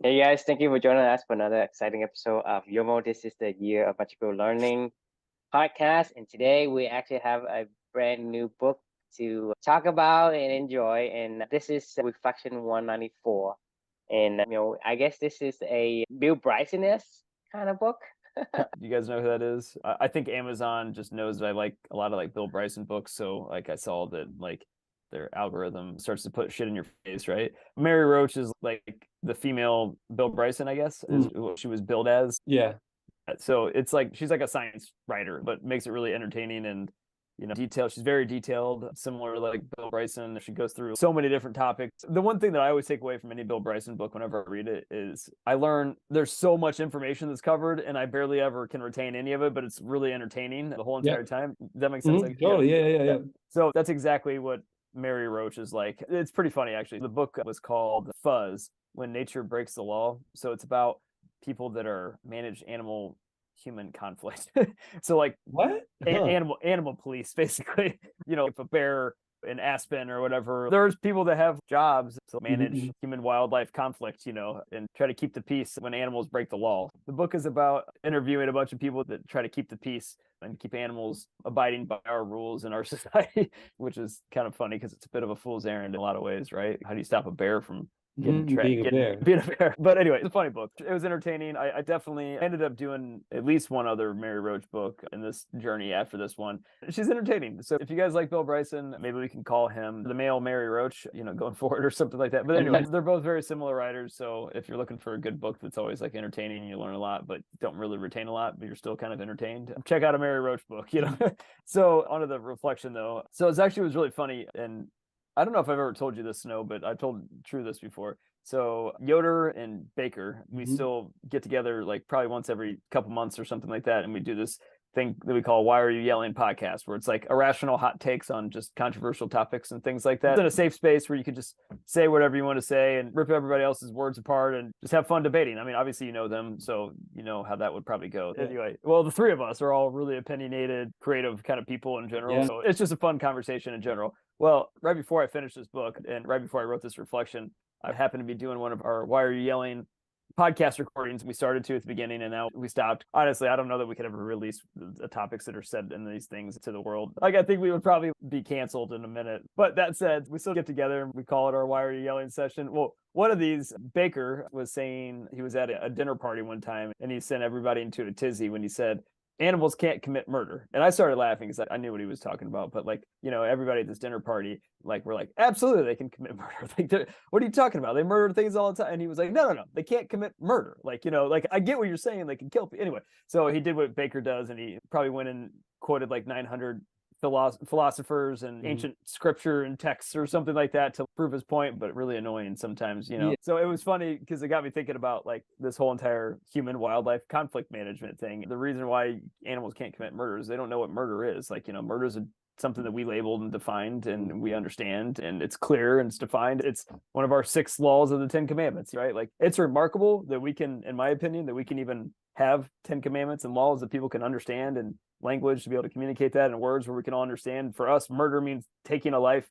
Hey guys, thank you for joining us for another exciting episode of YOMO. This is the Year of Magical Learning podcast, and today we actually have a brand new book to talk about and enjoy. And this is Reflection 194. And I guess this is a Bill Bryson-esque kind of book. You guys know who that is? I think Amazon just knows that I like a lot of like Bill Bryson books. So like I saw that like their algorithm starts to put shit in your face, right? Mary Roach is like the female Bill Bryson, I guess, is what she was billed as. Yeah. So it's like she's like a science writer, but makes it really entertaining and detailed. She's very detailed, similar to like Bill Bryson. She goes through so many different topics. The one thing that I always take away from any Bill Bryson book whenever I read it is I learn there's so much information that's covered and I barely ever can retain any of it, but it's really entertaining the whole entire time. Does that make sense? Like, totally. Yeah. So that's exactly what Mary Roach is like. It's pretty funny, actually. The book was called Fuzz, When Nature Breaks the Law. So it's about people that are managed animal human conflict. So like what? Animal police, basically. If a bear in Aspen or whatever, there's people that have jobs to manage human wildlife conflict, and try to keep the peace when animals break the law. The book is about interviewing a bunch of people that try to keep the peace and keep animals abiding by our rules in our society, which is kind of funny because it's a bit of a fool's errand in a lot of ways, right? How do you stop a bear from being a bear? But anyway, it's a funny book. It was entertaining. I definitely ended up doing at least one other Mary Roach book in this journey after this one. She's entertaining. So if you guys like Bill Bryson, maybe we can call him the male Mary Roach, going forward or something like that. But anyway, they're both very similar writers. So if you're looking for a good book that's always like entertaining and you learn a lot, but don't really retain a lot, but you're still kind of entertained, check out a Mary Roach book, So onto the reflection though. So it was really funny. And I don't know if I've ever told you this, Snow, but I've told True this before. So Yoder and Baker, we still get together like probably once every couple months or something like that. And we do this thing that we call Why Are You Yelling podcast, where it's like irrational hot takes on just controversial topics and things like that. It's in a safe space where you can just say whatever you want to say and rip everybody else's words apart and just have fun debating. I mean, obviously you know them, so you know how that would probably go. Anyway, well, the three of us are all really opinionated, creative kind of people in general. So it's just a fun conversation in general. Well, right before I finished this book and right before I wrote this reflection, I happened to be doing one of our Why Are You Yelling podcast recordings. We started to at the beginning and now we stopped. Honestly, I don't know that we could ever release the topics that are said in these things to the world. Like, I think we would probably be canceled in a minute. But that said, we still get together and we call it our Why Are You Yelling session. Well, one of these, Baker was saying he was at a dinner party one time and he sent everybody into a tizzy when he said, animals can't commit murder. And I started laughing because I knew what he was talking about. But like, everybody at this dinner party, like, we're like, absolutely, they can commit murder. Like, what are you talking about? They murder things all the time. And he was like, no, they can't commit murder. Like, like I get what you're saying. They can kill people. Anyway, so he did what Baker does. And he probably went and quoted like 900 philosophers and ancient scripture and texts or something like that to prove his point, but really annoying sometimes, So it was funny because it got me thinking about like this whole entire human wildlife conflict management thing. The reason why animals can't commit murder is they don't know what murder is. Like, murder is something that we labeled and defined and we understand and it's clear and it's defined. It's one of our 6 laws of the 10 commandments, right? Like, it's remarkable that we can, in my opinion, that we can even have 10 commandments and laws that people can understand and language to be able to communicate that in words where we can all understand. For us, murder means taking a life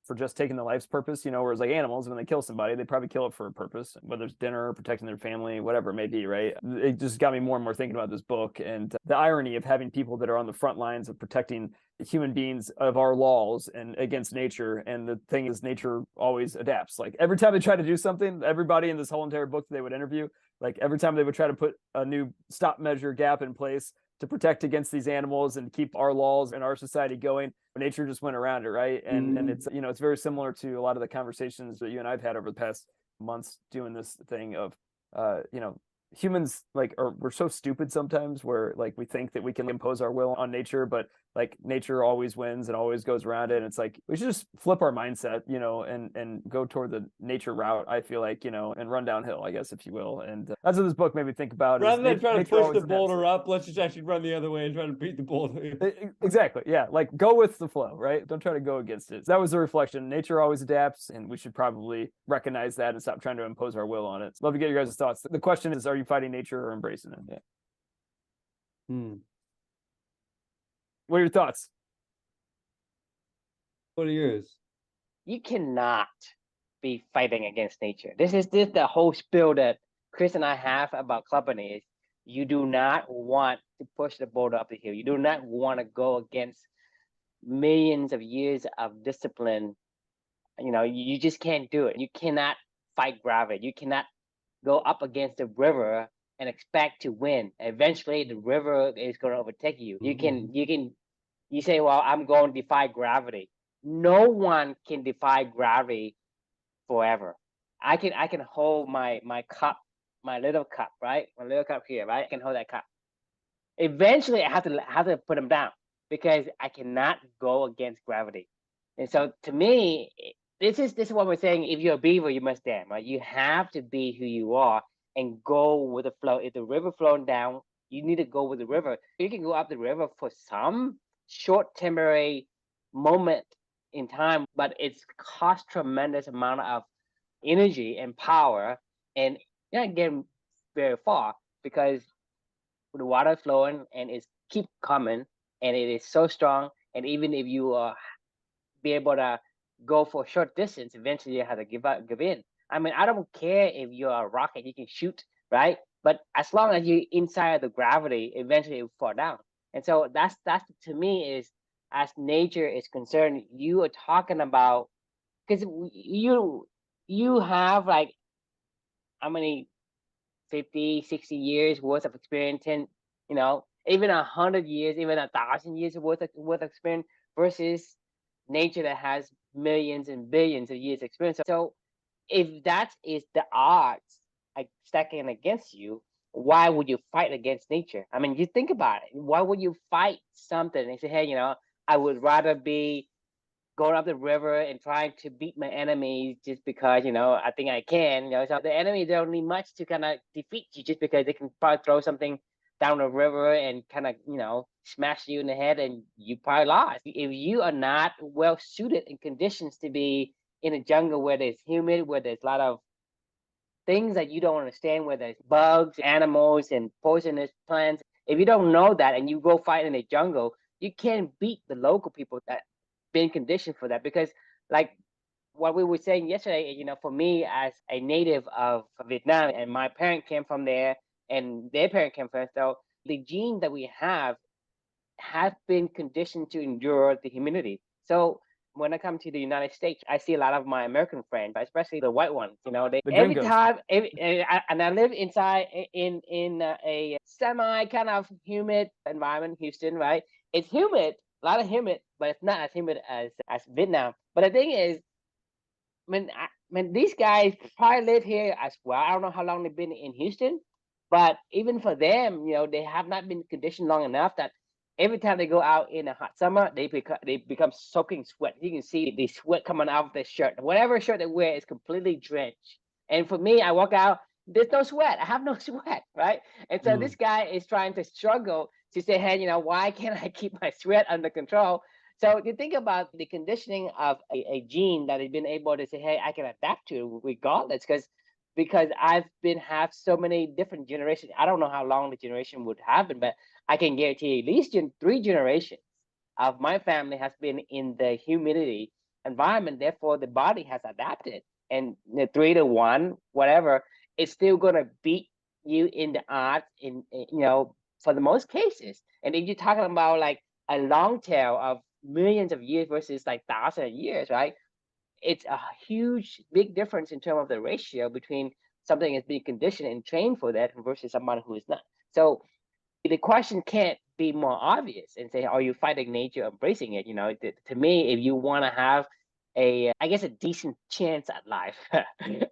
for just taking the life's purpose, whereas like animals, when they kill somebody, they probably kill it for a purpose, whether it's dinner or protecting their family, whatever it may be, right? It just got me more and more thinking about this book and the irony of having people that are on the front lines of protecting human beings of our laws and against nature. And the thing is, nature always adapts. Like, every time they try to do something, everybody in this whole entire book that they would interview, like every time they would try to put a new stop measure gap in place to protect against these animals and keep our laws and our society going, nature just went around it, right? And it's, it's very similar to a lot of the conversations that you and I've had over the past months doing this thing of, humans we're so stupid sometimes where like we think that we can impose our will on nature, but like nature always wins and always goes around it. And it's like we should just flip our mindset, and go toward the nature route, I feel like, and run downhill, I guess, if you will. And that's what this book made me think about. Rather than trying to push the boulder up, let's just actually run the other way and try to beat the boulder. Exactly. Yeah. Like, go with the flow, right? Don't try to go against it. So that was the reflection. Nature always adapts, and we should probably recognize that and stop trying to impose our will on it. Love to get your guys' thoughts. The question is, are you fighting nature or embracing it? Yeah. What are your thoughts? What are yours? You cannot be fighting against nature. This the whole spill that Chris and I have about clubbing is you do not want to push the boulder up the hill. You do not want to go against millions of years of discipline. You just can't do it. You cannot fight gravity. You cannot go up against the river and expect to win. Eventually the river is going to overtake you. You say, well, I'm going to defy gravity. No one can defy gravity forever. I can hold my cup, my little cup, right? My little cup here, right? I can hold that cup. Eventually I have to put them down because I cannot go against gravity. And so to me, this is what we're saying. If you're a beaver, you must dam, right? You have to be who you are and go with the flow. If the river flowing down, you need to go with the river. You can go up the river for some short temporary moment in time, but it's cost tremendous amount of energy and power, and you're not getting very far because the water flowing and it's keep coming, and it is so strong. And even if you be able to go for a short distance, eventually you have to give in. I mean, I don't care if you're a rocket, you can shoot, right? But as long as you're inside the gravity, eventually it will fall down. And so that's to me is, as nature is concerned, you are talking about, because you have like how many 50, 60 years worth of experience, and even 100 years, even 1,000 years worth of experience versus nature that has millions and billions of years experience. So if that is the odds like stacking against you, why would you fight against nature? I mean, you think about it. Why would you fight something and say, hey, I would rather be going up the river and trying to beat my enemies just because, I think I can. So the enemy don't need much to kind of defeat you, just because they can probably throw something down the river and kind of, smash you in the head and you probably lost. If you are not well suited in conditions to be in a jungle where there's humid, where there's a lot of things that you don't understand, where there's bugs, animals, and poisonous plants, if you don't know that and you go fight in a jungle, you can't beat the local people that been conditioned for that. Because like what we were saying yesterday, for me as a native of Vietnam, and my parent came from there and their parent came from, so the gene that we have been conditioned to endure the humidity. So when I come to the United States, I see a lot of my American friends, especially the white ones. They The every gringos. time, and I live inside in a semi kind of humid environment, Houston, right? It's humid, a lot of humid, but it's not as humid as Vietnam. But the thing is, when these guys probably live here as well. I don't know how long they've been in Houston, but even for them, they have not been conditioned long enough that every time they go out in a hot summer, they become soaking sweat. You can see the sweat coming out of their shirt. Whatever shirt they wear is completely drenched. And for me, I walk out, there's no sweat. I have no sweat, right? And so this guy is trying to struggle to say, hey, why can't I keep my sweat under control? So you think about the conditioning of a gene that has been able to say, hey, I can adapt to regardless, because I've have so many different generations. I don't know how long the generation would happen, but I can guarantee at least 3 generations of my family has been in the humidity environment. Therefore, the body has adapted, and the 3 to 1, whatever, it's still gonna beat you in the odds for the most cases. And if you're talking about like a long tail of millions of years versus like thousands of years, right? It's a huge, big difference in terms of the ratio between something that's being conditioned and trained for that versus someone who is not. So the question can't be more obvious and say, are you fighting nature, embracing it? To me, if you want to have I guess, a decent chance at life,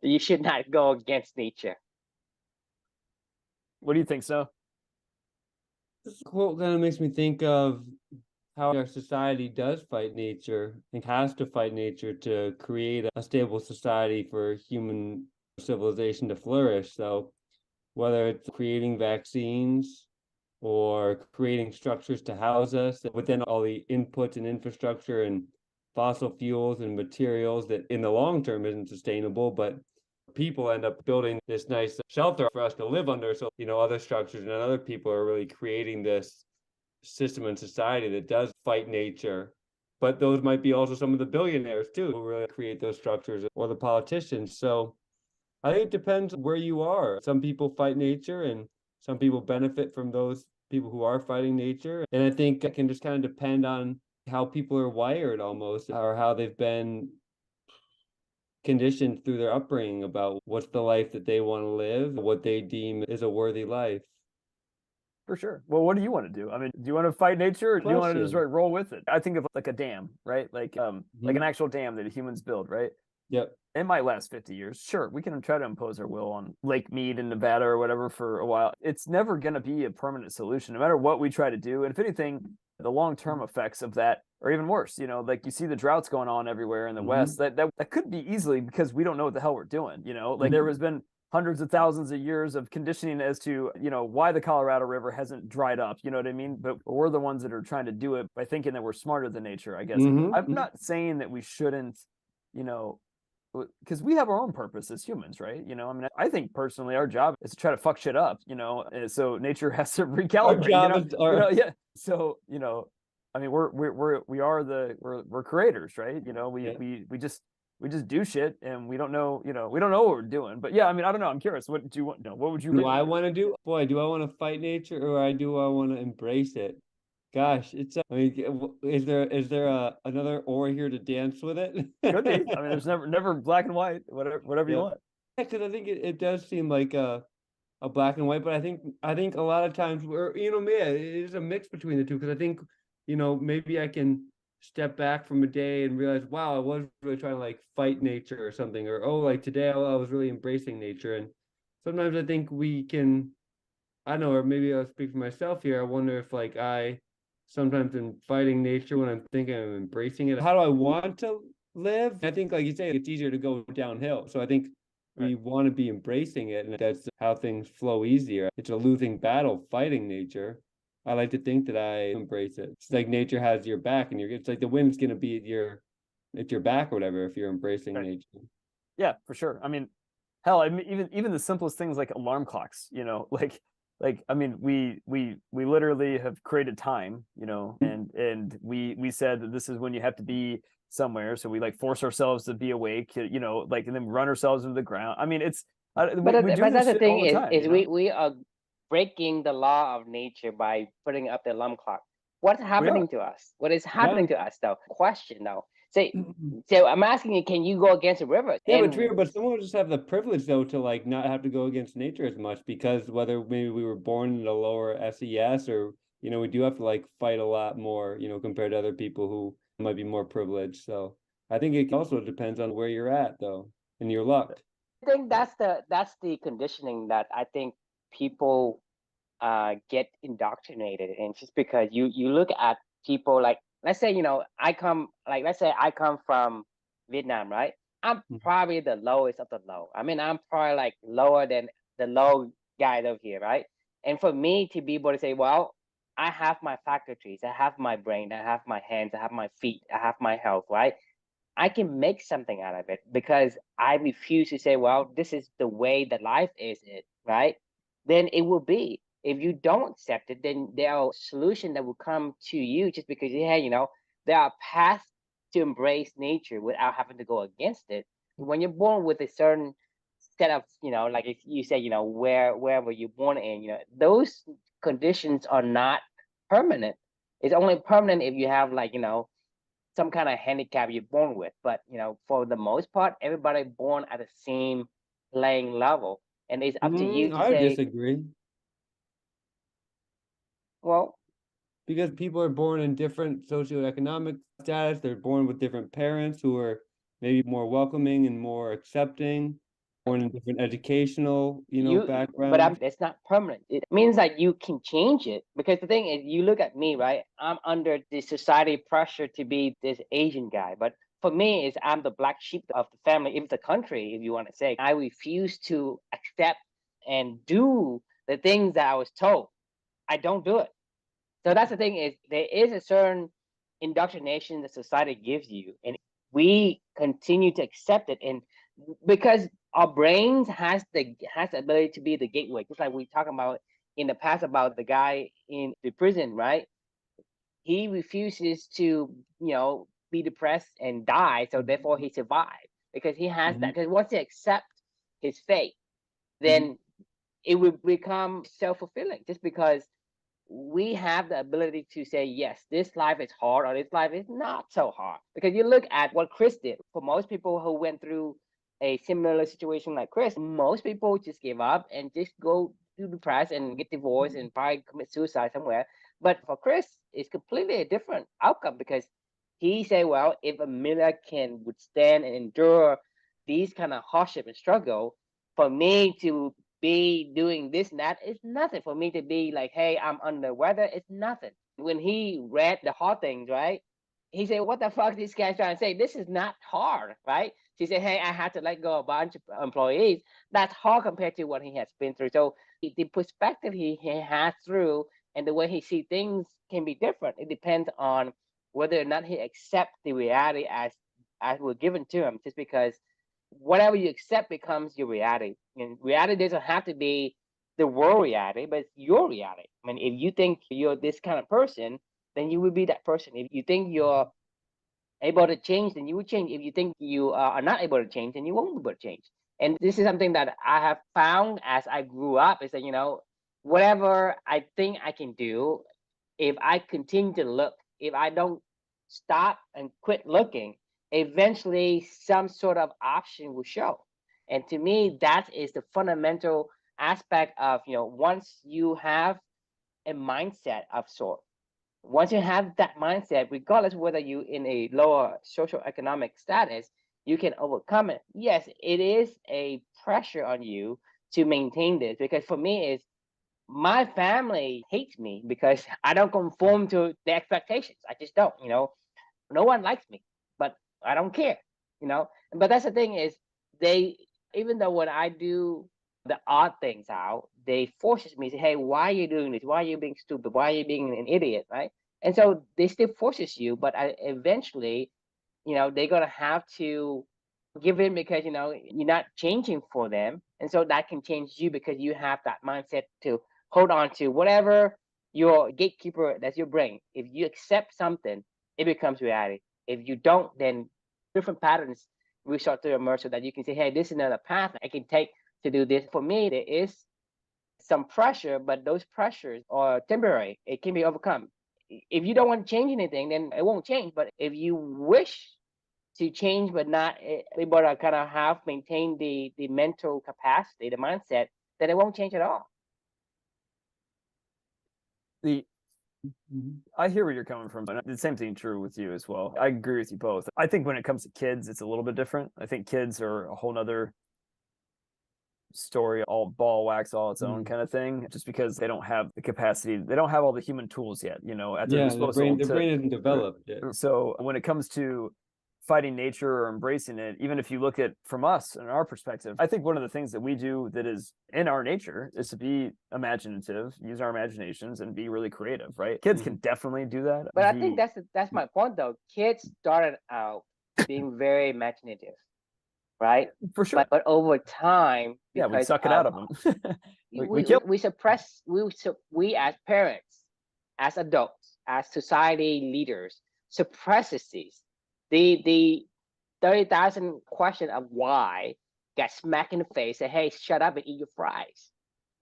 you should not go against nature. What do you think, so? This quote kind of makes me think of how our society does fight nature and has to fight nature to create a stable society for human civilization to flourish. So whether it's creating vaccines or creating structures to house us within all the inputs and infrastructure and fossil fuels and materials that in the long term isn't sustainable, but people end up building this nice shelter for us to live under. So, other structures and other people are really creating this system and society that does fight nature But those might be also some of the billionaires too who really create those structures, or the politicians. So I think it depends where you are. Some people fight nature, and some people benefit from those people who are fighting nature. And I think it can just kind of depend on how people are wired almost, or how they've been conditioned through their upbringing about what's the life that they want to live, what they deem is a worthy life. For sure. Well, what do you want to do? I mean, do you want to fight nature, or do you want to just Question. roll with it? I think of like a dam, right? Like an actual dam that humans build, right? Yep. It might last 50 years. Sure, we can try to impose our will on Lake Mead in Nevada or whatever for a while. It's never going to be a permanent solution, no matter what we try to do. And if anything, the long-term effects of that are even worse. You know, like you see the droughts going on everywhere in the West. That could be easily because we don't know what the hell we're doing. You know, like there has been hundreds of thousands of years of conditioning as to, you know, why the Colorado River hasn't dried up. You know what I mean? But we're the ones that are trying to do it by thinking that we're smarter than nature, I guess. I'm not saying that we shouldn't, you know, because we have our own purpose as humans, right? You know, I mean, I think personally our job is to try to fuck shit up, you know, and so nature has to recalibrate. Yeah. So, you know, I mean, we're creators, right? You know, we just do shit, and we don't know, you know, we don't know what we're doing. But yeah, I mean, I don't know. I'm curious. What do you want? No, what would you do? I want to do? Boy, do I want to fight nature, or do I want to embrace it? Gosh, it's. I mean, is there another or here to dance with it? Could be. I mean, there's never black and white. Whatever you want. Yeah, because I think it does seem like a black and white, but I think a lot of times we're, you know, me, it is a mix between the two, because I think, you know, maybe I can step back from a day and realize, wow, I was really trying to like fight nature or something, or oh, like today I was really embracing nature. And sometimes I think we can, I don't know, or maybe I'll speak for myself here. I wonder if like I sometimes in fighting nature when I'm thinking I'm embracing it. How do I want to live? I think, like you say, it's easier to go downhill. So I think we want to be embracing it, and that's how things flow easier. It's a losing battle fighting nature. I like to think that I embrace it. It's like nature has your back, and it's like the wind's gonna be at your back or whatever if you're embracing nature. Yeah, for sure. I mean, hell, I mean, even the simplest things like alarm clocks, you know, like I mean, we literally have created time, you know, and we said that this is when you have to be somewhere, so we like force ourselves to be awake, you know, like, and then run ourselves into the ground. I mean, it's but that's the thing is we are breaking the law of nature by putting up the alarm clock. What's happening to us? What is happening to us though? Question though. So I'm asking you, can you go against the river? Yeah, but true, but someone will just have the privilege though to like not have to go against nature as much, because whether maybe we were born in a lower SES, or, you know, we do have to like fight a lot more, you know, compared to other people who might be more privileged. So I think it also depends on where you're at though, and your luck. I think that's the conditioning that I think people get indoctrinated in, just because you look at people like, let's say, you know, let's say I come from Vietnam, right? I'm probably the lowest of the low. I mean, I'm probably like lower than the low guy over here, right? And for me to be able to say, well, I have my faculties, I have my brain, I have my hands, I have my feet, I have my health, right? I can make something out of it because I refuse to say, well, this is the way that life is, right? Then it will be. If you don't accept it, then there are solutions that will come to you, just because, yeah, you know, there are paths to embrace nature without having to go against it. When you're born with a certain set of, you know, like if you say, you know, wherever you're born in, you know, those conditions are not permanent. It's only permanent if you have, like, you know, some kind of handicap you're born with. But, you know, for the most part, everybody born at the same playing level, and it's up to you to I disagree. Well, because people are born in different socioeconomic status. They're born with different parents who are maybe more welcoming and more accepting, born in different educational, you know, backgrounds. But it's not permanent. It means that you can change it. Because the thing is, you look at me, right? I'm under the society pressure to be this Asian guy. But for me, is I'm the black sheep of the family, if the country, if you want to say. I refuse to accept and do the things that I was told. I don't do it. So that's the thing, is there is a certain indoctrination that society gives you, and we continue to accept it. And because our brains has the ability to be the gateway, just like we talked about in the past about the guy in the prison, right? He refuses to, you know, be depressed and die, so therefore he survived because he has that. Because once he accepts his fate, then it will become self-fulfilling. Just because we have the ability to say, yes, this life is hard or this life is not so hard. Because you look at what Chris did. For most people who went through a similar situation like Chris, most people just give up and just go do depressed and get divorced and probably commit suicide somewhere. But for Chris, it's completely a different outcome because he said, well, if Amelia can withstand and endure these kind of hardship and struggle, for me to be doing this and that, it's nothing. For me to be like, hey, I'm under weather, it's nothing. When he read the hard things, right? He said, what the fuck this guy's trying to say? This is not hard, right? She said, hey, I had to let go of a bunch of employees. That's hard compared to what he has been through. So the perspective he has through and the way he sees things can be different. It depends on whether or not he accepts the reality as was given to him, just because whatever you accept becomes your reality. And reality doesn't have to be the world reality, but it's your reality. I mean, if you think you're this kind of person, then you will be that person. If you think you're able to change, then you will change. If you think you are not able to change, then you won't be able to change. And this is something that I have found as I grew up, is that, whatever I think I can do, if I continue to look, if I don't stop and quit looking, eventually some sort of option will show. And to me, that is the fundamental aspect of, once you have a mindset of sort, once you have that mindset, regardless whether you in a lower social economic status, you can overcome it. Yes, it is a pressure on you to maintain this, because for me, is my family hates me because I don't conform to the expectations. I just don't. No one likes me, but I don't care. But that's the thing, is they, even though when I do the odd things out, they forces me to say, hey, why are you doing this? Why are you being stupid? Why are you being an idiot? Right? And so they still forces you, but eventually, they're gonna have to give in, because you're not changing for them, and so that can change you because you have that mindset to hold on to whatever your gatekeeper, that's your brain. If you accept something, it becomes reality. If you don't, then different patterns will start to emerge, so that you can say, hey, this is another path I can take to do this. For me, there is some pressure, but those pressures are temporary. It can be overcome. If you don't want to change anything, then it won't change. But if you wish to change, but not able to kind of have maintain the mental capacity, the mindset, then it won't change at all. I hear where you're coming from, but the same thing true with you as well. I agree with you both. I think when it comes to kids, it's a little bit different. I think kids are a whole nother story, all ball wax all its own kind of thing, just because they don't have the capacity, they don't have all the human tools yet, at their disposal. The brain isn't developed yet. So when it comes to fighting nature or embracing it, even if you look at from us and our perspective, I think one of the things that we do that is in our nature is to be imaginative, use our imaginations, and be really creative, right? Kids can definitely do that. But I think that's my point, though. Kids started out being very imaginative, right? For sure. But over time, we suck it out of them. we suppress. We as parents, as adults, as society leaders, suppresses these. The 30,000 question of why get smacked in the face. Say, hey, shut up and eat your fries.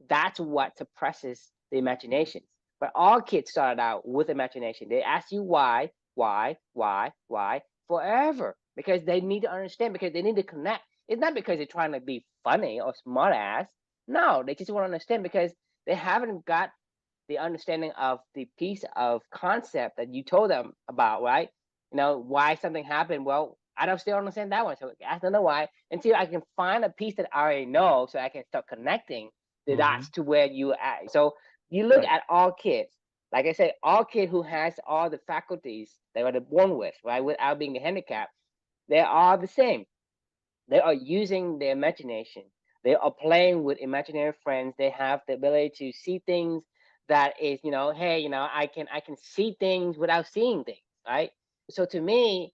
That's what suppresses the imaginations. But all kids started out with imagination. They ask you why, forever, because they need to understand, because they need to connect. It's not because they're trying to be funny or smart ass. No, they just want to understand, because they haven't got the understanding of the piece of concept that you told them about, right? Why something happened. Well, I don't still understand that one. So I don't know why until I can find a piece that I already know, so I can start connecting the dots to where you at. So you look at all kids, like I said, all kids who has all the faculties they were born with, right, without being a handicap, they are the same. They are using their imagination. They are playing with imaginary friends. They have the ability to see things that is, hey, I can see things without seeing things, right? So to me,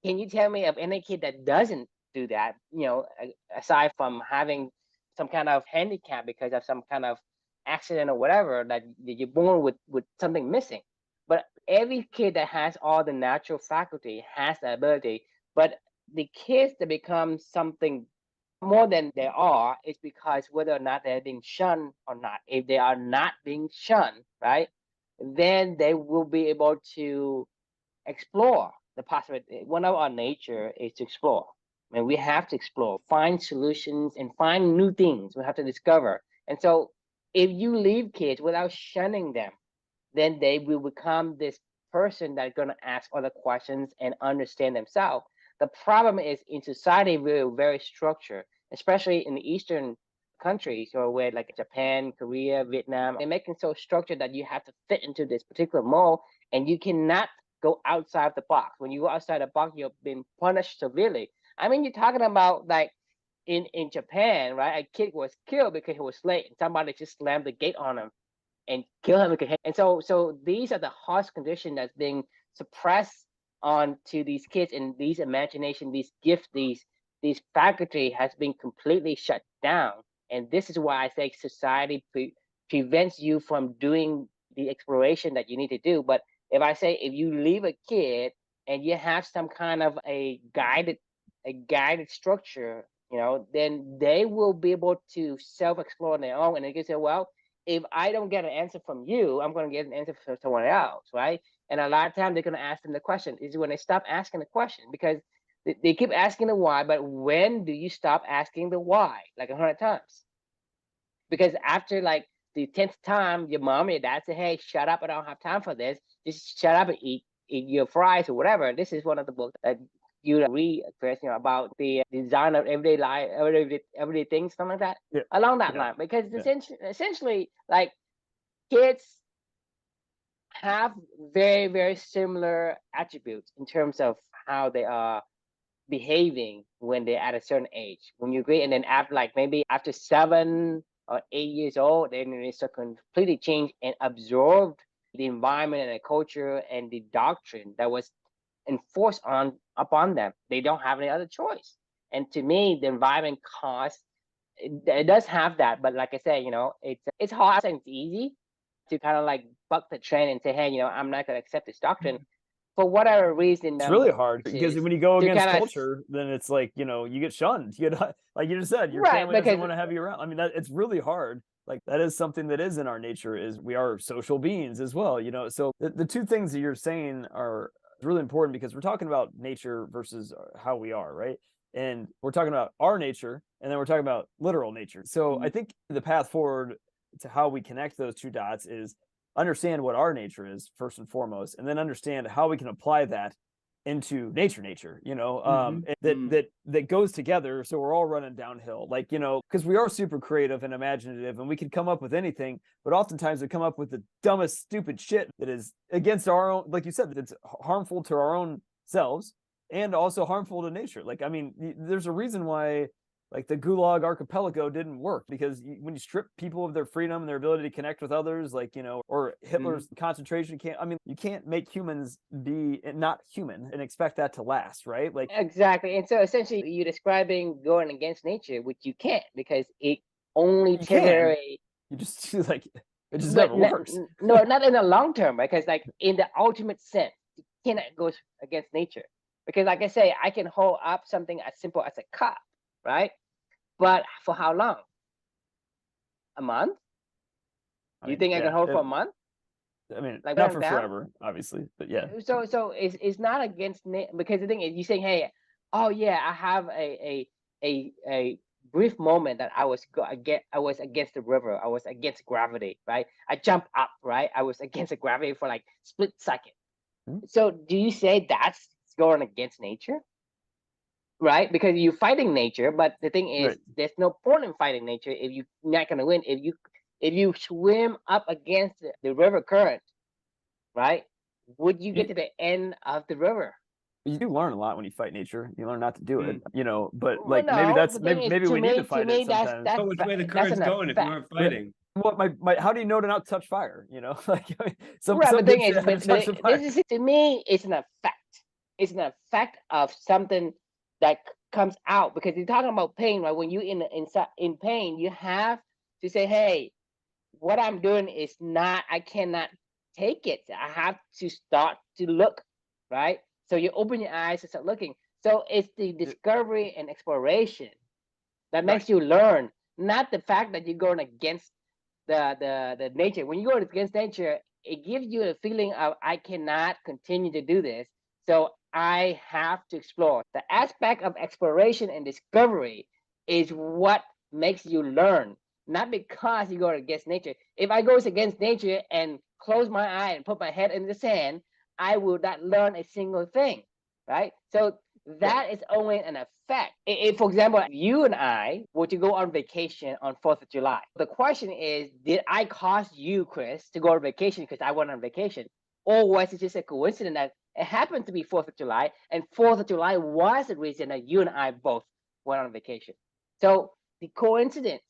can you tell me of any kid that doesn't do that, aside from having some kind of handicap because of some kind of accident or whatever, that you're born with something missing? But Every kid that has all the natural faculty has the ability, but the kids that become something more than they are is because whether or not they're being shunned or not. If they are not being shunned, right, then they will be able to explore the possibility. One of our nature is to explore. I mean, we have to explore, find solutions, and find new things. We have to discover. And so, if you leave kids without shunning them, then they will become this person that's going to ask other questions and understand themselves. The problem is in society, we're very structured, especially in the Eastern countries or where like Japan, Korea, Vietnam, they're making so structured that you have to fit into this particular mold and you cannot go outside the box. When you go outside the box, you've been punished severely. I mean, you're talking about like in Japan, right? A kid was killed because he was late and somebody just slammed the gate on him and kill him. And so these are the harsh conditions that's being suppressed onto these kids, and these imagination, these gifts, these faculty has been completely shut down. And this is why I say society prevents you from doing the exploration that you need to do. But if I say if you leave a kid and you have some kind of a guided structure, then they will be able to self-explore on their own, and they can say, well, if I don't get an answer from you, I'm going to get an answer from someone else, right? And a lot of times they're going to ask them the question is when they stop asking the question, because they keep asking the why, but when do you stop asking the why? Like 100 times. Because after like the 10th time, your mom or your dad say, hey, shut up, I don't have time for this. Just shut up and eat your fries or whatever. This is one of the books that you read, Chris, about the design of everyday life, everyday things, something like that, along that line. Because essentially, like kids have very, very similar attributes in terms of how they are behaving when they're at a certain age. When you agree, and then after like maybe after 7 or 8 years old, then they start completely change and absorb the environment and the culture and the doctrine that was enforced upon them. They don't have any other choice. And to me, the environment cost it does have that, but like I said, it's hard and it's easy to kind of like buck the trend and say, hey, I'm not going to accept this doctrine for whatever reason. It's really hard because when you go against culture, then it's like, you get shunned. You get, like you just said, your family doesn't want to have you around. I mean, it's really hard. Like that is something that is in our nature, is we are social beings as well, So the two things that you're saying are really important, because we're talking about nature versus how we are, right? And we're talking about our nature, and then we're talking about literal nature. So I think the path forward to how we connect those two dots is understand what our nature is first and foremost, and then understand how we can apply that into nature, that goes together. So we're all running downhill, like, because we are super creative and imaginative and we can come up with anything, but oftentimes we come up with the dumbest, stupid shit that is against our own, like you said, that's harmful to our own selves and also harmful to nature. Like, I mean, there's a reason why like the Gulag Archipelago didn't work, because when you strip people of their freedom and their ability to connect with others, like, or Hitler's concentration camp, I mean, you can't make humans be not human and expect that to last, right? Like, exactly. And so essentially you're describing going against nature, which you can't, because it only temporary. You just like, it just never works. No, not in the long term, because like in the ultimate sense, you cannot go against nature. Because like I say, I can hold up something as simple as a cup, right? But for how long? A month? Do you think I can hold for a month? I mean, like not for forever, obviously, but yeah. So it's not against, because the thing is, you saying, hey, oh yeah, I have a brief moment that I was against the river, I was against gravity, right? I jumped up, right? I was against the gravity for like split second. So do you say that's going against nature? Right, because you're fighting nature, but the thing is, there's no point in fighting nature if you're not going to win. If you swim up against the river current, right? Would you get to the end of the river? You do learn a lot when you fight nature. You learn not to do it, but like maybe we need to fight it sometimes. But which way the current's going if you aren't fighting? What my how do you know to not touch fire? Like some the thing is, this is, to me, it's an effect. It's an effect of something that comes out, because you're talking about pain, right? When you in pain, you have to say, hey, what I'm doing is not, I cannot take it. I have to start to look, right? So you open your eyes and start looking. So it's the discovery and exploration that Right. makes you learn, not the fact that you're going against the nature. When you go against nature, it gives you a feeling of I cannot continue to do this. So I have to explore. The aspect of exploration and discovery is what makes you learn, not because you go against nature. If I go against nature and close my eye and put my head in the sand, I will not learn a single thing, right? So that is only an effect. If, for example, you and I were to go on vacation on 4th of July, the question is, did I cause you, Chris, to go on vacation because I went on vacation? Or was it just a coincidence that it happened to be 4th of July, and 4th of July was the reason that you and I both went on vacation? So the coincidence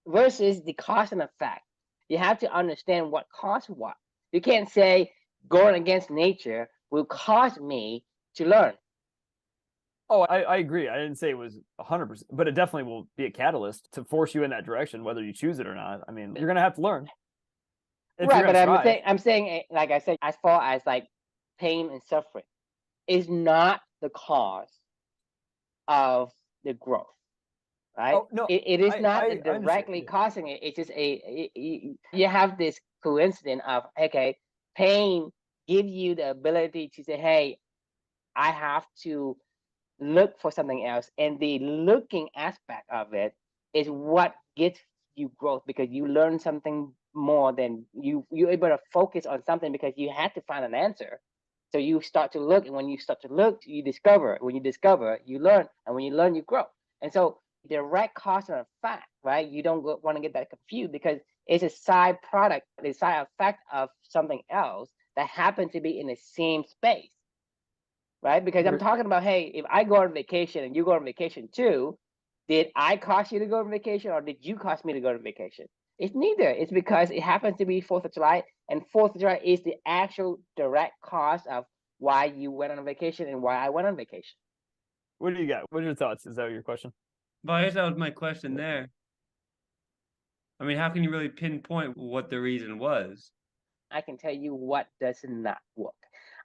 versus the cause and effect. You have to understand what caused what. You can't say going against nature will cause me to learn. Oh, I agree. I didn't say it was 100%, but it definitely will be a catalyst to force you in that direction, whether you choose it or not. I mean, you're gonna have to learn if you're Right, but gonna try. I'm saying, like I said, as far as like pain and suffering is not the cause of the growth, right? Oh no, It is not I understand. directly Yeah. causing it. It's just you have this coincidence of, okay, pain gives you the ability to say, hey, I have to look for something else, and the looking aspect of it is what gets you growth, because you learn something more than you're able to focus on something because you had to find an answer. So you start to look, and when you start to look, you discover. When you discover, you learn, and when you learn, you grow. And so direct cause and effect, right? You don't want to get that confused, because it's a side product, the side effect of something else that happens to be in the same space, right? Because I'm talking about, hey, if I go on vacation and you go on vacation too, did I cost you to go on vacation, or did you cost me to go on vacation? It's neither. It's because it happens to be 4th of July, and 4th of July is the actual direct cost of why you went on vacation and why I went on vacation. What do you got? What are your thoughts? Is that your question? But I guess that was my question there. I mean, how can you really pinpoint what the reason was? I can tell you what does not work.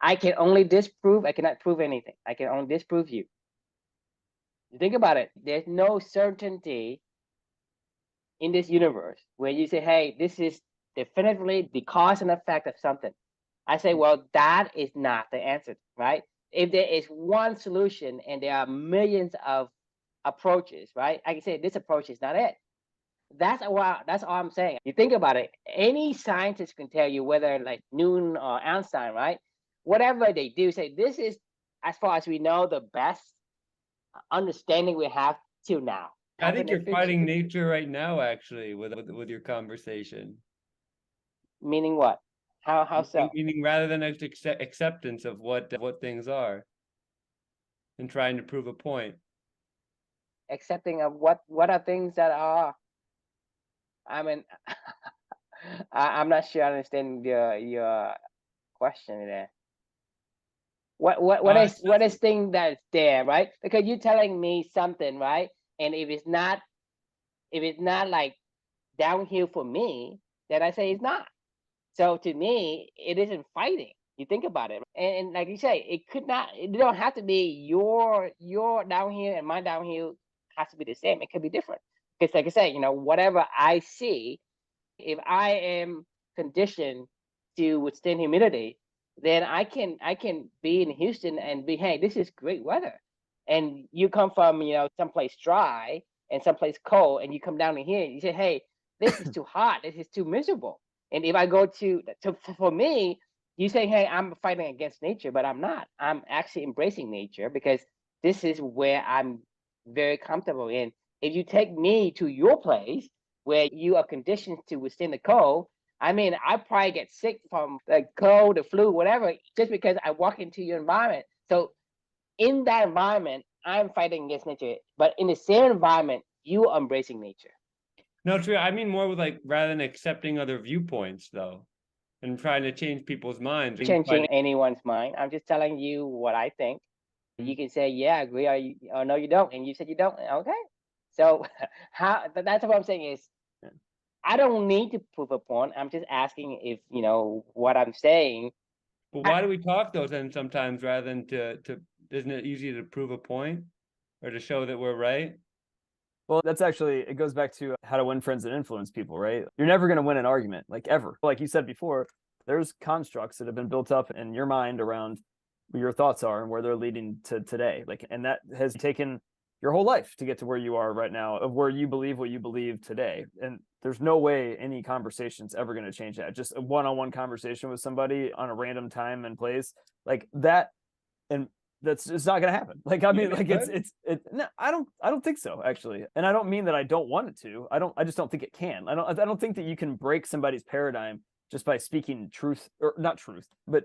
I can only disprove, I cannot prove anything. I can only disprove you. Think about it. There's no certainty in this universe where you say, hey, this is definitively the cause and effect of something. I say, well, that is not the answer, right? If there is one solution and there are millions of approaches, right? I can say this approach is not it. That's all I'm saying. You think about it, any scientist can tell you, whether like Newton or Einstein, right? Whatever they do, say this is, as far as we know, the best understanding we have till now. I think you're Happen fighting nature right now, actually, with your conversation. Meaning what? How so? Meaning, rather than acceptance of what things are, and trying to prove a point. Accepting of what are things that are. I mean, I'm not sure I understand your question there. What is thing that's there, right? Because you're telling me something, right? And if it's not like downhill for me, then I say it's not. So to me, it isn't fighting. You think about it, and like you say, it could not. It don't have to be your downhill and my downhill has to be the same. It could be different. Because like I say, whatever I see, if I am conditioned to withstand humidity, then I can be in Houston and be, hey, this is great weather. And you come from, someplace dry and someplace cold, and you come down to here and you say, hey, this is too hot, this is too miserable. And if I go to for me, you say, hey, I'm fighting against nature, but I'm not. I'm actually embracing nature, because this is where I'm very comfortable in. If you take me to your place where you are conditioned to withstand the cold, I mean, I probably get sick from the cold, the flu, whatever, just because I walk into your environment. So in that environment, I'm fighting against nature. But in the same environment, you are embracing nature. No, true. I mean more with, like, rather than accepting other viewpoints, though, and trying to change people's minds. Changing anyone's mind. I'm just telling you what I think. You can say, yeah, I agree, or no, you don't. And you said you don't. Okay. So that's what I'm saying is, I don't need to prove a point. I'm just asking if, what I'm saying. But why do we talk those then sometimes rather than isn't it easier to prove a point or to show that we're right? Well, it goes back to how to win friends and influence people, right? You're never going to win an argument, like ever. Like you said before, there's constructs that have been built up in your mind around where your thoughts are and where they're leading to today. And that has taken your whole life to get to where you are right now, of where you believe what you believe today. And there's no way any conversation's ever going to change that. Just a one-on-one conversation with somebody on a random time and place like that. And it's not going to happen. No, I don't think so, actually. And I don't mean that I don't want it to. I just don't think it can. I don't think that you can break somebody's paradigm just by speaking truth, or not truth, but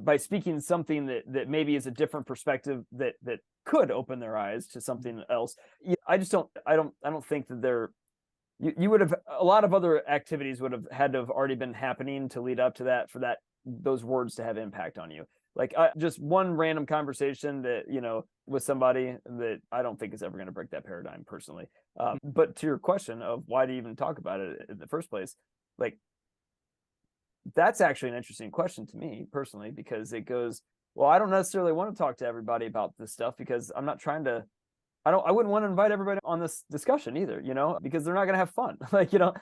by speaking something that maybe is a different perspective that could open their eyes to something else. I don't think that you would have, a lot of other activities would have had to have already been happening to lead up to that, for those words to have impact on you. Like just one random conversation that, with somebody, that I don't think is ever going to break that paradigm personally. But to your question of why do you even talk about it in the first place, like, that's actually an interesting question to me personally, because it goes, well, I don't necessarily want to talk to everybody about this stuff, because I'm not trying to, I wouldn't want to invite everybody on this discussion either, because they're not going to have fun.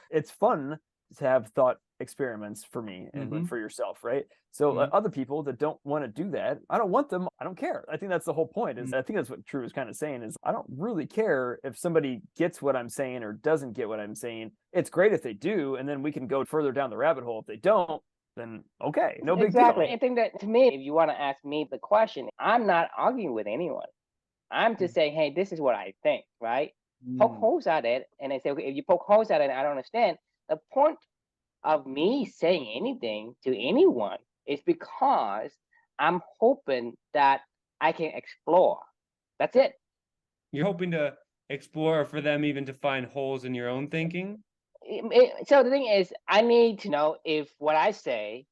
It's fun to have thought experiments for me and for yourself, right? So other people that don't want to do that, I don't want them. I don't care. I think that's the whole point. I think that's what True is kind of saying, is I don't really care if somebody gets what I'm saying or doesn't get what I'm saying. It's great if they do, and then we can go further down the rabbit hole. If they don't, then okay, no big deal. Exactly. I think that, to me, if you want to ask me the question, I'm not arguing with anyone. I'm just saying, hey, this is what I think, right? Poke holes at it, and I say, okay, if you poke holes at it and I don't understand, the point of me saying anything to anyone is because I'm hoping that I can explore. That's it. You're hoping to explore, for them even to find holes in your own thinking? So the thing is, I need to know if what I say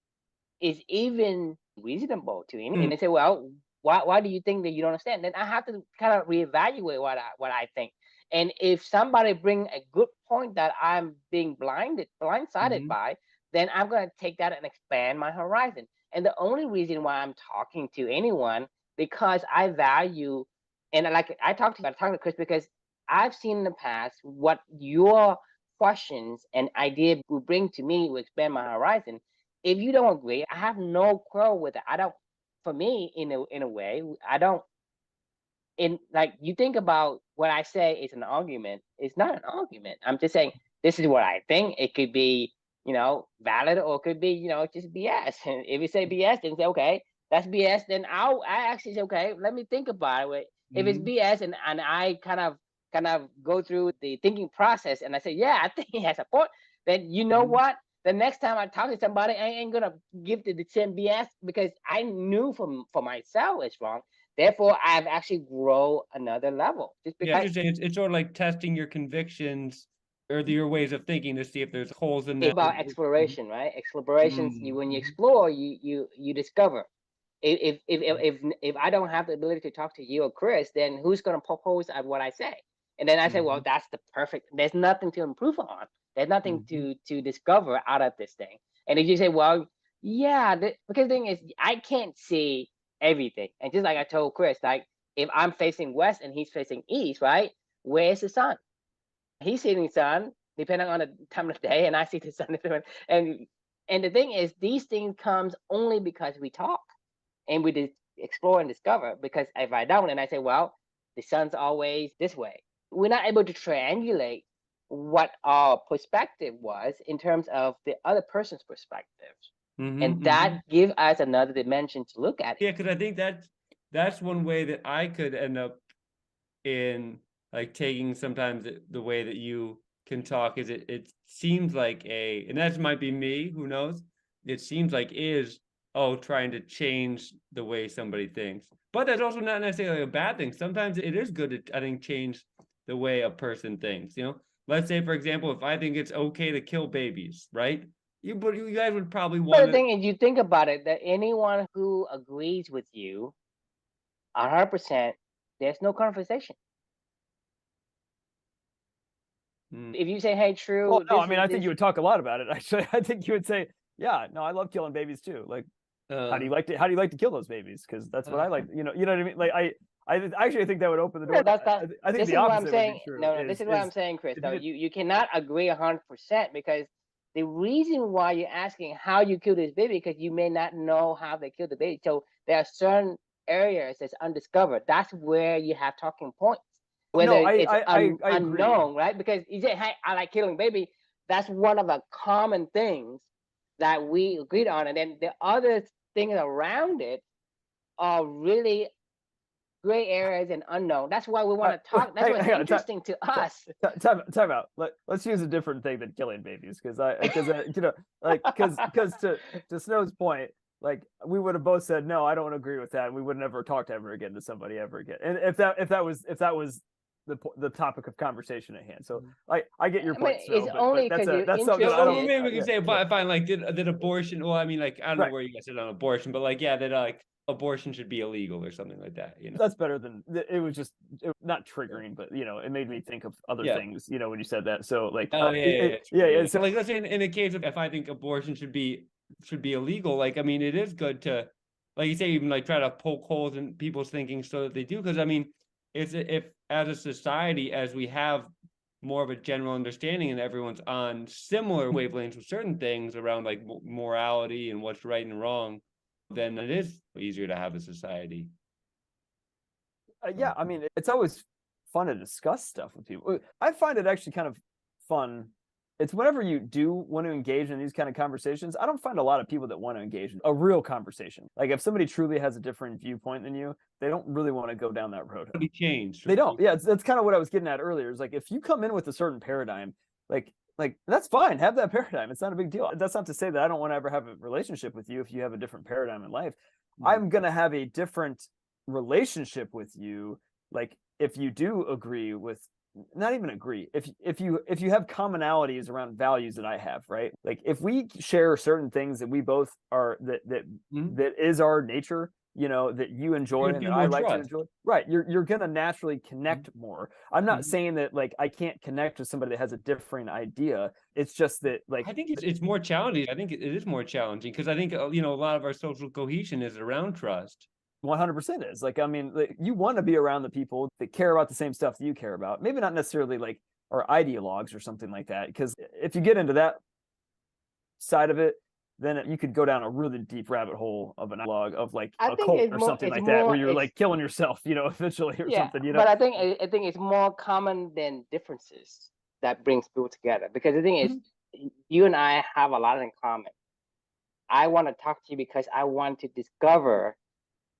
is even reasonable to anyone. And they say, well, why do you think that you don't understand? Then I have to kind of reevaluate what I think. And if somebody bring a good point that I'm being blindsided by, then I'm going to take that and expand my horizon. And the only reason why I'm talking to anyone, because I value, and like I talked to Chris, because I've seen in the past what your questions and ideas will bring to me will expand my horizon. If you don't agree, I have no quarrel with it. I don't. For me, in a way, I don't. In like, you think about what I say is an argument. It's not an argument. I'm just saying this is what I think. It could be, valid, or it could be, just BS. And if you say BS, then say, okay, that's BS. Then I actually say, okay, let me think about it. If it's BS, and I kind of go through the thinking process, and I say, yeah, I think he has a point. Then you know what? The next time I talk to somebody, I ain't gonna give the same BS, because I knew for myself it's wrong. Therefore, I've actually grown another level. Just because it's sort of like testing your convictions or your ways of thinking to see if there's holes in them. It's about exploration, right? Explorations. When you explore, you discover. If I don't have the ability to talk to you or Chris, then who's gonna poke holes at what I say? And then I say, well, that's the perfect. There's nothing to improve on. There's nothing to discover out of this thing. And if you say, well, yeah, because the thing is, I can't see everything. And just like I told Chris, like, if I'm facing west and he's facing east, right? Where's the sun? He's seeing the sun depending on the time of the day, and I see the sun different. And the thing is, these things comes only because we talk and we explore and discover. Because if I don't, and I say, well, the sun's always this way, we're not able to triangulate what our perspective was in terms of the other person's perspective. And that gives us another dimension to look at it. Yeah, because I think that's one way that I could end up in, like, taking sometimes the way that you can talk is it seems like and that might be me, who knows? It seems like trying to change the way somebody thinks. But that's also not necessarily a bad thing. Sometimes it is good to, I think, change the way a person thinks. Let's say, for example, if I think it's okay to kill babies, right? You guys would probably want. But the thing is, you think about it, that anyone who agrees with you 100%, there's no conversation. If you say, hey, true, Well, no, I this mean, is I think this. you would talk a lot about it. Actually, I think you would say, yeah, no, I love killing babies too. Like, how do you like to kill those babies? Because that's what I like. You know what I mean? Like, I actually think that would open the door. That's I think this the is what I'm opposite would be saying. true. No, this is what I'm saying, Chris. If Though you did, you cannot agree 100% because the reason why you're asking how you kill this baby because you may not know how they kill the baby. So there are certain areas that's undiscovered. That's where you have talking points. Whether no, it's I agree. unknown, right? Because you say, hey, I like killing baby. That's one of the common things that we agreed on, and then the other things around it are really gray areas and unknown. That's why we want to talk. That's what's interesting to us. Time out. Let's use a different thing than killing babies because you know, like because to Snow's point, like we would have both said no, I don't agree with that, and we would never talk ever again to somebody ever again. And if that was the topic of conversation at hand. So I get your point. I mean, it's only because you're that's something I don't. Maybe we can say, yeah. fine, like did abortion? Well, I mean, like I don't know Right. where you guys said on abortion, but like yeah, that like abortion should be illegal or something like that. You know, That's better than it was just not triggering, but you know, it made me think of other things. You know, when you said that. So like, yeah. So like, let's say in the case of if I think abortion should be illegal, like I mean, it is good to, like you say, even like try to poke holes in people's thinking so that they do, because I mean, if as a society, as we have more of a general understanding and everyone's on similar wavelengths with certain things around like morality and what's right and wrong, then it is easier to have a society. Yeah, I mean, it's always fun to discuss stuff with people. I find it actually kind of fun. It's whenever you do want to engage in these kind of conversations, I don't find a lot of people that want to engage in a real conversation. Like if somebody truly has a different viewpoint than you, they don't really want to go down that road. Be changed. They don't. Yeah, that's kind of what I was getting at earlier. Is like if you come in with a certain paradigm, like that's fine. Have that paradigm. It's not a big deal. That's not to say that I don't want to ever have a relationship with you if you have a different paradigm in life. I'm gonna have a different relationship with you. Like if you do agree with, not even agree, if you have commonalities around values that I have, right? Like if we share certain things that we both are that is our nature, you know, that you enjoy and that I like to enjoy, right? You're gonna naturally connect more. I'm not saying that like I can't connect with somebody that has a different idea. It's just that like I think it's more challenging. I think it is more challenging because I think you know, a lot of our social cohesion is around trust. 100% is like, I mean, like, you want to be around the people that care about the same stuff that you care about. Maybe not necessarily like are ideologues or something like that, because if you get into that side of it, then you could go down a really deep rabbit hole of an ideologue of like a cult or something like that, where you're like killing yourself, you know, eventually or something, you know. But I think it's more common than differences that brings people together, because the thing is, you and I have a lot in common. I want to talk to you because I want to discover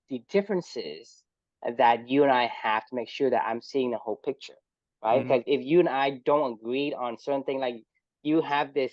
the differences that you and I have to make sure that I'm seeing the whole picture, right? Because if you and I don't agree on certain things, like you have this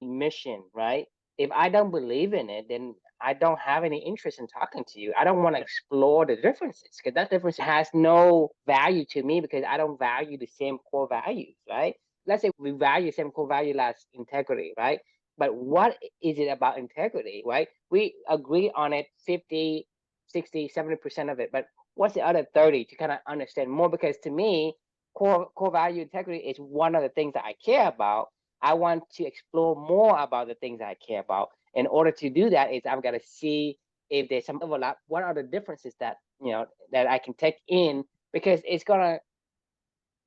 mission, right? If I don't believe in it, then I don't have any interest in talking to you. I don't want to explore the differences because that difference has no value to me because I don't value the same core values, right? Let's say we value the same core value as integrity, right? But what is it about integrity, right? We agree on it 50, 60, 70% of it, but what's the other 30 to kind of understand more? Because to me, core value integrity is one of the things that I care about. I want to explore more about the things I care about. In order to do that, is I've got to see if there's some overlap. What are the differences that that I can take in, because it's gonna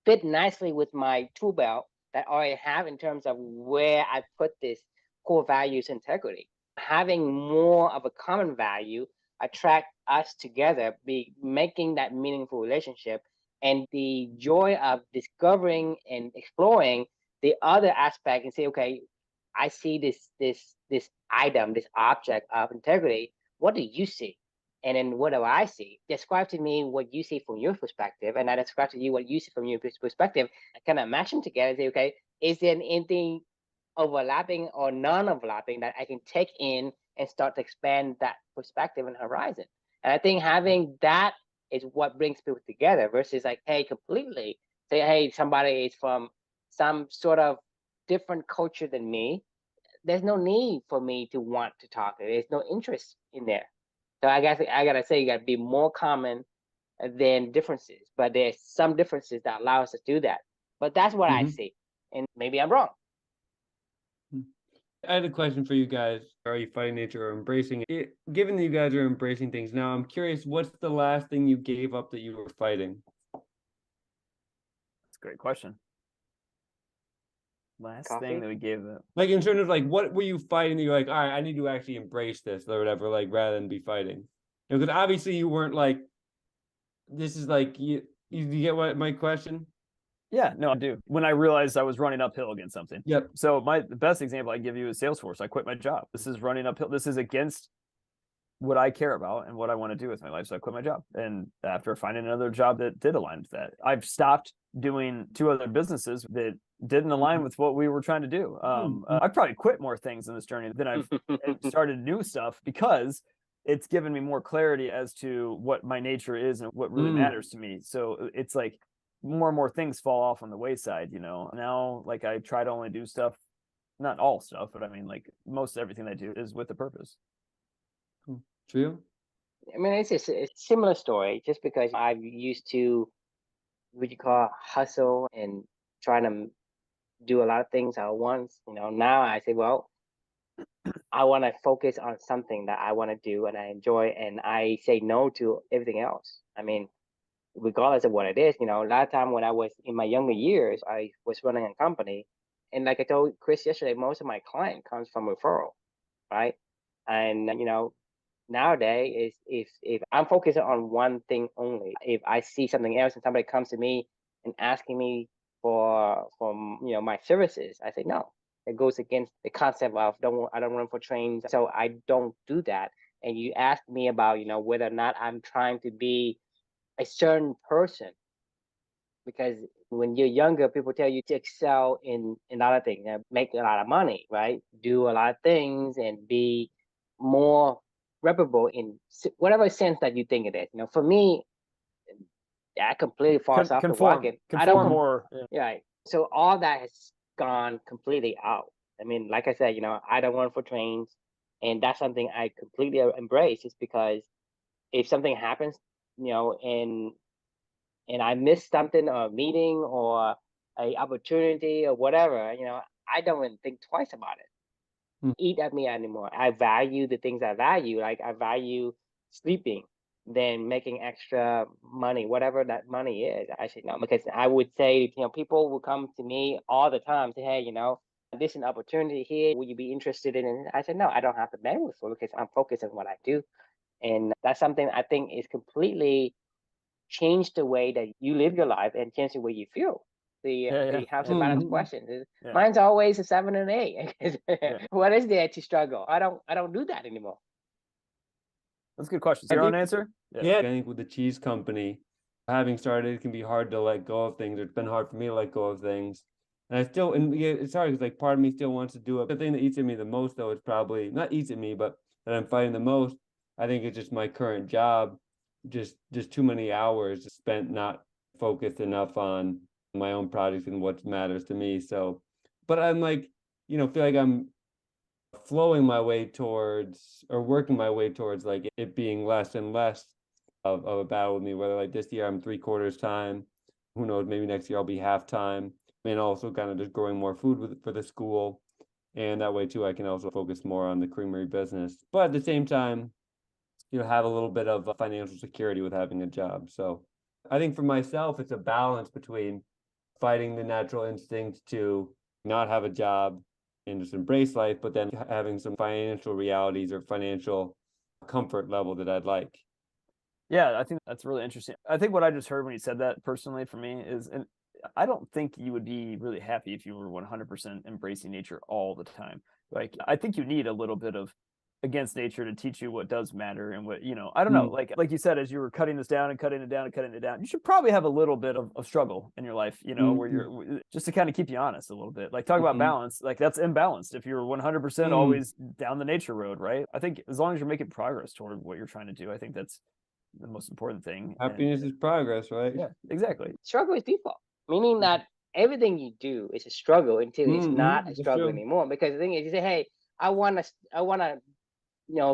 fit nicely with my tool belt that I already have in terms of where I put this core values integrity. Having more of a common value attract us together, be making that meaningful relationship, and the joy of discovering and exploring the other aspect and say, okay, I see this item, this object of integrity. What do you see? And then what do I see? Describe to me what you see from your perspective, and I describe to you what you see from your perspective. I kind of match them together and say, okay, is there anything overlapping or non-overlapping that I can take in and start to expand that perspective and horizon? And I think having that is what brings people together versus like, hey, completely say, hey, somebody is from some sort of different culture than me. There's no need for me to want to talk. There's no interest in there. So I guess I gotta say, you gotta be more common than differences. But there's some differences that allow us to do that. But that's what I see. and maybe I'm wrong. I had a question for you guys. Are you fighting nature or embracing it? Given that you guys are embracing things now, I'm curious, what's the last thing you gave up that you were fighting? That's a great question. Last Coffee? thing that we gave up. Like in terms of like, what were you fighting that you're like, all right, I need to actually embrace this or whatever, like rather than be fighting? Because obviously you weren't like, this is like, you get what my question? Yeah, no, I do. When I realized I was running uphill against something. Yep. So the best example I give you is Salesforce. I quit my job. This is running uphill. This is against what I care about and what I want to do with my life. So I quit my job. And after finding another job that did align with that, I've stopped doing 2 other businesses that didn't align with what we were trying to do. I've probably quit more things in this journey than I've started new stuff, because it's given me more clarity as to what my nature is and what really matters to me. So it's like more and more things fall off on the wayside, Now, like, I try to only do stuff, not all stuff, but I mean, like, most everything I do is with a purpose. True. I mean, it's a similar story, just because I used to, what you call, hustle and trying to do a lot of things at once. Now I say, well, I want to focus on something that I want to do and I enjoy, and I say no to everything else. I mean, regardless of what it is, a lot of time when I was in my younger years, I was running a company, and like I told Chris yesterday, most of my client comes from referral, right? And nowadays is if I'm focusing on one thing only, if I see something else and somebody comes to me and asking me for my services, I say no. It goes against the concept of I don't run for trains, so I don't do that. And you asked me about whether or not I'm trying to be a certain person, because when you're younger, people tell you to excel in a lot of things, make a lot of money, right? Do a lot of things and be more reputable in whatever sense that you think it is. For me, that completely falls off the wagon. I don't Conform more. Yeah. Right. So all that has gone completely out. I mean, like I said, I don't run for trains, and that's something I completely embrace. Just because if something happens, and I miss something, or a meeting, or a opportunity, or whatever, I don't even think twice about it. Eat at me anymore. I value the things I value. Like, I value sleeping than making extra money, whatever that money is. I say no, because I would say, people will come to me all the time, say, hey, this is an opportunity here. Would you be interested in it? I said, no, I don't have the bandwidth for it, because I'm focused on what I do. And that's something I think is completely changed the way that you live your life and change the way you feel. The house of balance question. Mine's always a 7 and 8. What is there to struggle? I don't do that anymore. That's a good question. Your own answer? Yeah, I think with the cheese company, having started, it can be hard to let go of things. It's been hard for me to let go of things. And it's hard because like part of me still wants to do it. The thing that eats at me the most, though, is probably not eats at me, but that I'm fighting the most. I think it's just my current job. Just too many hours spent not focused enough on my own projects and what matters to me. So, but I'm like, feel like I'm flowing my way towards, or working my way towards, like it being less and less of a battle with me. Whether like this year I'm 3/4 time, who knows, maybe next year I'll be half time, and also kind of just growing more food for the school, and that way too I can also focus more on the creamery business. But at the same time, have a little bit of financial security with having a job. So I think for myself, it's a balance between fighting the natural instinct to not have a job and just embrace life, but then having some financial realities or financial comfort level that I'd like. Yeah, I think that's really interesting. I think what I just heard when you said that, personally, for me, is, and I don't think you would be really happy if you were 100% embracing nature all the time. Like, I think you need a little bit of against nature to teach you what does matter, and what, I don't know, like you said, as you were cutting this down and cutting it down and cutting it down, you should probably have a little bit of struggle in your life, where you're just to kind of keep you honest a little bit. Like, talk about balance, like that's imbalanced if you're 100% always down the nature road, right? I think as long as you're making progress toward what you're trying to do, I think that's the most important thing. Happiness is progress, right? Yeah, exactly. Struggle is default, meaning that everything you do is a struggle until it's not a struggle anymore. Because the thing is, you say, hey, I want to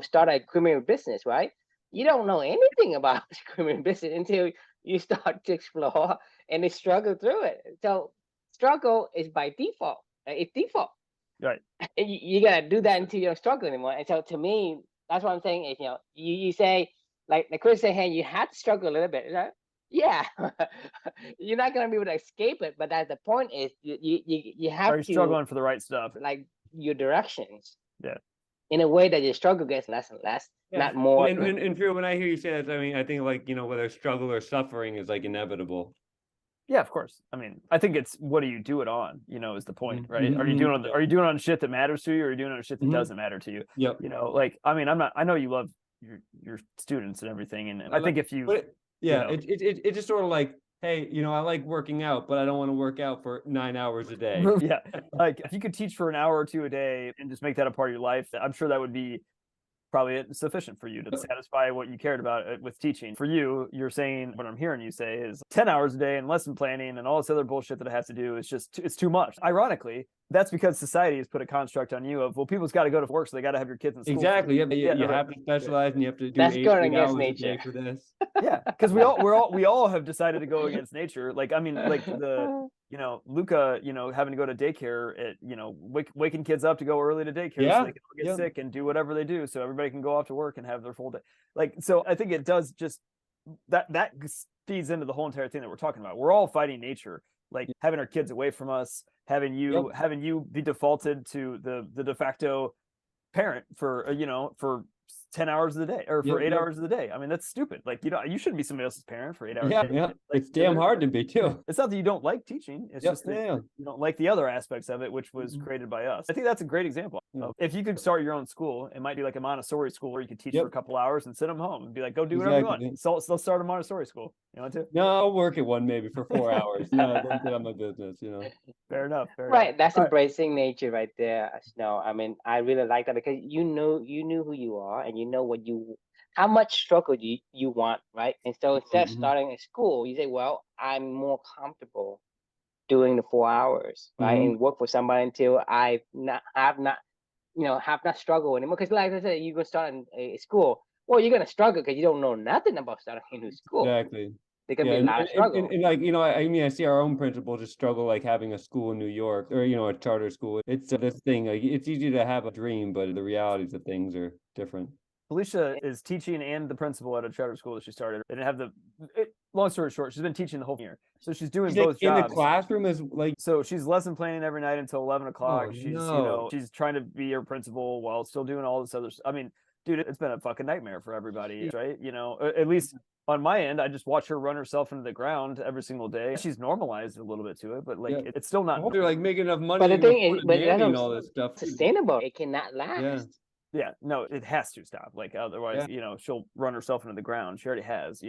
start a creamery business, right? You don't know anything about creamery business until you start to explore and they struggle through it. So struggle is by default. It's default. Right. And you gotta do that until you don't struggle anymore. And so to me, that's what I'm saying is, you say, like Chris said, hey, you have to struggle a little bit. Yeah, you're not gonna be able to escape it. But that's the point is you have Are you to struggling for the right stuff? like your directions. Yeah. In a way that your struggle gets less and less, not more. And Drew, when I hear you say that, I mean, I think like, whether struggle or suffering is like inevitable. Yeah, of course. I mean, I think it's what do you do it on, is the point, right? Mhm, Are you doing are you doing it on shit that matters to you, or are you doing it on shit that doesn't matter to you? Yep. Like, I mean, I know you love your students and everything, and I think if you it's just sort of like, hey, I like working out, but I don't want to work out for 9 hours a day. Yeah, like if you could teach for an hour or two a day and just make that a part of your life, I'm sure that would be probably sufficient for you to satisfy what you cared about with teaching. For you, you're saying, what I'm hearing you say is 10 hours a day and lesson planning and all this other bullshit that it has to do is just, it's too much. Ironically, that's because society has put a construct on you of, well, people's got to go to work, so they got to have your kids in school. Exactly. You have to specialize and you have to do that's 8 going hours against a day nature for this. Yeah, because we all have decided to go against nature. Like, I mean, like Luca, having to go to daycare at, waking kids up to go early to daycare so they can all get sick and do whatever they do so everybody can go off to work and have their full day. Like, so I think it does just that feeds into the whole entire thing that we're talking about. We're all fighting nature, like having our kids away from us, having you be defaulted to the de facto parent for 10 hours of the day or for 8 hours of the day. I mean, that's stupid. Like, you shouldn't be somebody else's parent for 8 hours. Yeah. Like, it's damn hard to be too. It's not that you don't like teaching. It's just that you don't like the other aspects of it, which was created by us. I think that's a great example. If you could start your own school, it might be like a Montessori school where you could teach for a couple hours and send them home and be like, go do whatever you want. So let's start a Montessori school. You want to? No, I'll work at one maybe for 4 hours. Don't get on my business, Fair enough. Right. That's embracing nature right there. No, I mean, I really like that because you knew who you are and you know how much struggle you want, right? And so instead of starting at school, you say, well, I'm more comfortable doing the 4 hours, right? And work for somebody until I have not struggled anymore. Because like I said, you're gonna start in a school. Well, you're gonna struggle because you don't know nothing about starting a new school. Exactly. There can be a lot of struggle. And like, I mean, I see our own principal just struggle like having a school in New York or, a charter school. It's this thing, like it's easy to have a dream, but the realities of things are different. Felicia is teaching and the principal at a charter school that she started. They didn't have long story short, she's been teaching the whole year. So she's doing both jobs. In the classroom is like. So she's lesson planning every night until 11 o'clock. She's trying to be her principal while still doing all this other stuff. I mean, dude, it's been a fucking nightmare for everybody, right? At least on my end, I just watch her run herself into the ground every single day. She's normalized a little bit to it, but like it's still not. They're like making enough money. But the thing is, and all this stuff. Sustainable. It cannot last. Yeah, no, it has to stop. Like otherwise, she'll run herself into the ground. She already has,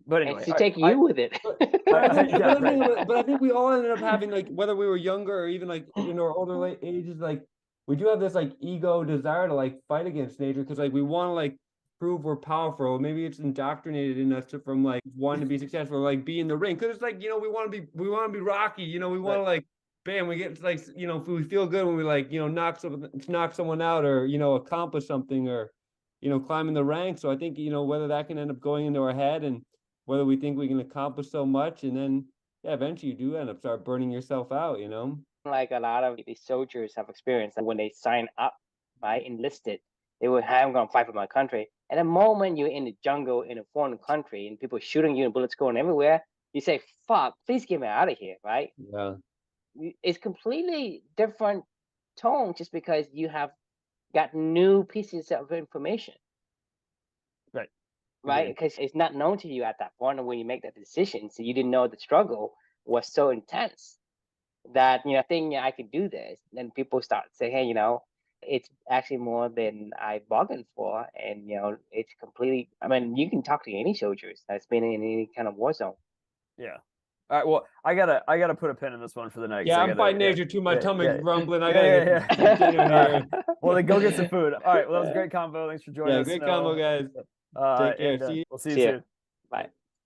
But anyway, and she take you with it. But I think we all ended up having, like, whether we were younger or even like in our older ages, like we do have this like ego desire to like fight against nature because like we want to like prove we're powerful. Maybe it's indoctrinated in us from like wanting to be successful, like be in the ring. Because it's like we want to be Rocky. We want to like. Bam, we get like, we feel good when we like, knock someone out or, accomplish something or, climb in the ranks. So I think, whether that can end up going into our head and whether we think we can accomplish so much. And then, eventually you do end up start burning yourself out, Like a lot of these soldiers have experienced that when they sign up, right, enlisted, they would have, I'm going to fight for my country. And the moment you're in the jungle in a foreign country and people shooting you and bullets going everywhere, you say, fuck, please get me out of here, right? Yeah. It's completely different tone just because you have got new pieces of information. Right? Because it's not known to you at that point when you make that decision. So you didn't know the struggle was so intense that, thinking I could do this. Then people start saying, hey, it's actually more than I bargained for. And, it's completely, I mean, you can talk to any soldiers that's been in any kind of war zone. Yeah. All right. Well, I gotta put a pin in this one for the night. Yeah, I'm fighting nature too. My tummy's rumbling. I gotta. Well, then go get some food. All right. Well, that was a great convo. Thanks for joining us. Great convo, guys. Take care. We'll see you soon. Bye.